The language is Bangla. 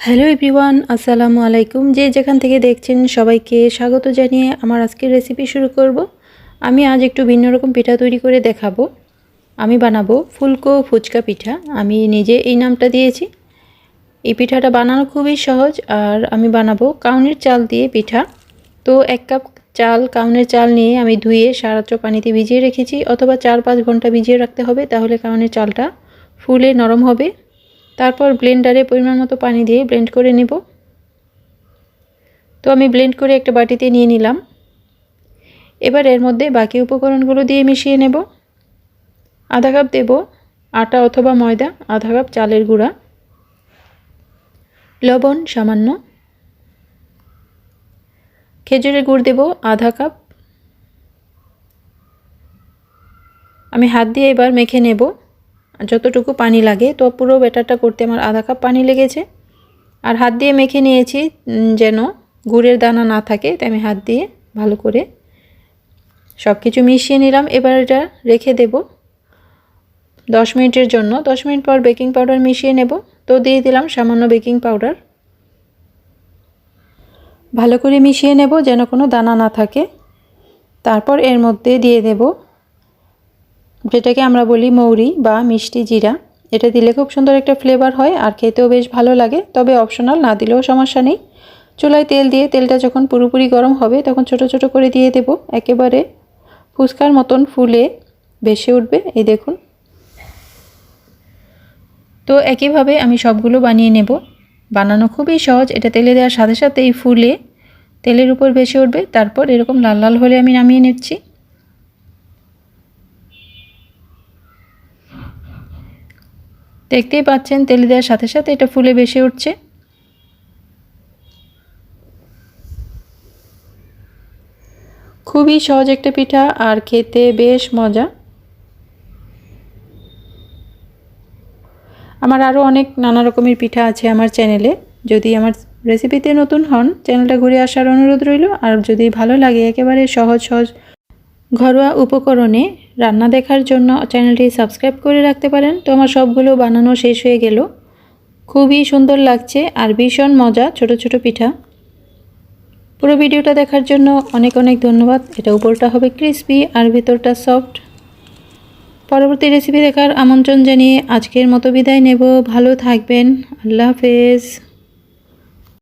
হ্যালো এভরিওয়ান, আসসালামু আলাইকুম। যে যেখান থেকে দেখছেন সবাইকে স্বাগত জানিয়ে আমার আজকের রেসিপি শুরু করব। আমি আজ একটু ভিন্ন রকম পিঠা তৈরি করে দেখাবো। আমি বানাবো ফুলকো ফুচকা পিঠা। আমি নিজে এই নামটা দিয়েছি। এই পিঠাটা বানানো খুবই সহজ, আর আমি বানাবো কাউনের চাল দিয়ে পিঠা। তো 1 কাপ চাল, কাউনের চাল নিয়ে আমি ধুয়ে সারাত্র পানিতে ভিজিয়ে রেখেছি, অথবা 4-5 ঘন্টা ভিজিয়ে রাখতে হবে, তাহলে কাউনের চালটা ফুলে নরম হবে। তারপর ব্লেন্ডারে পরিমাণ মতো পানি দিয়ে ব্লেন্ড করে নেব। তো আমি ব্লেন্ড করে একটা বাটিতে নিয়ে নিলাম। এবার এর মধ্যে বাকি উপকরণগুলো দিয়ে মিশিয়ে নেব। আধা কাপ দেব আটা অথবা ময়দা, আধা কাপ চালের গুঁড়া, লবণ সামান্য, খেজুরের গুড় দেব আধা কাপ। আমি হাত দিয়ে এবার মেখে নেব যতটুকু পানি লাগে। তো পুরো ব্যাটারটা করতে আমার আধা কাপ পানি লেগেছে, আর হাত দিয়ে মেখে নিয়েছি যেন গুড়ের দানা না থাকে, তাই আমি হাত দিয়ে ভালো করে সব কিছু মিশিয়ে নিলাম। এবার এটা রেখে দেব 10 মিনিটের জন্য। 10 মিনিট পর বেকিং পাউডার মিশিয়ে নেব। তো দিয়ে দিলাম সামান্য বেকিং পাউডার। ভালো করে মিশিয়ে নেব যেন কোনো দানা না থাকে। তারপর এর মধ্যে দিয়ে দেব যেটাকে আমরা বলি মৌরি বা মিষ্টি জিরা। এটা দিলে খুব সুন্দর একটা ফ্লেভার হয়, আর খেতেও বেশ ভালো লাগে, তবে অপশনাল, না দিলেও সমস্যা নেই। চুলায় তেল দিয়ে তেলটা যখন পুরোপুরি গরম হবে তখন ছোট ছোট করে দিয়ে দেব। একেবারে ফুচকার মতন ফুলে ভেসে উঠবে, এই দেখুন। তো একইভাবে আমি সবগুলো বানিয়ে নেব। বানানো খুবই সহজ। এটা তেলে দেওয়ার সাথে সাথেই ফুলে তেলের উপর ভেসে উঠবে। তারপর এরকম লাল লাল হলে আমি নামিয়ে নিচ্ছি। দেখতেই পাচ্ছেন তেলে দেওয়ার সাথে সাথে এটা ফুলে ভেসে উঠছে। খুবই সহজ একটা পিঠা, আর খেতে বেশ মজা। আমার আরও অনেক নানা রকমের পিঠা আছে আমার চ্যানেলে। যদি আমার রেসিপিতে নতুন হন, চ্যানেলটা ঘুরে আসার অনুরোধ রইল। আর যদি ভালো লাগে একেবারে সহজ সহজ ঘরোয়া উপকরণে রান্না দেখার জন্য চ্যানেলটি সাবস্ক্রাইব করে রাখতে পারেন। তো আমার সবগুলো বানানো শেষ হয়ে গেল। খুবই সুন্দর লাগছে আর ভীষণ মজা ছোট ছোট পিঠা। পুরো ভিডিওটা দেখার জন্য অনেক অনেক ধন্যবাদ। এটা উপরটা হবে ক্রিসপি আর ভিতরটা সফট। পরবর্তী রেসিপি দেখার আমন্ত্রণ জানিয়ে আজকের মতো বিদায় নেব। ভালো থাকবেন। আল্লাহ হাফেজ।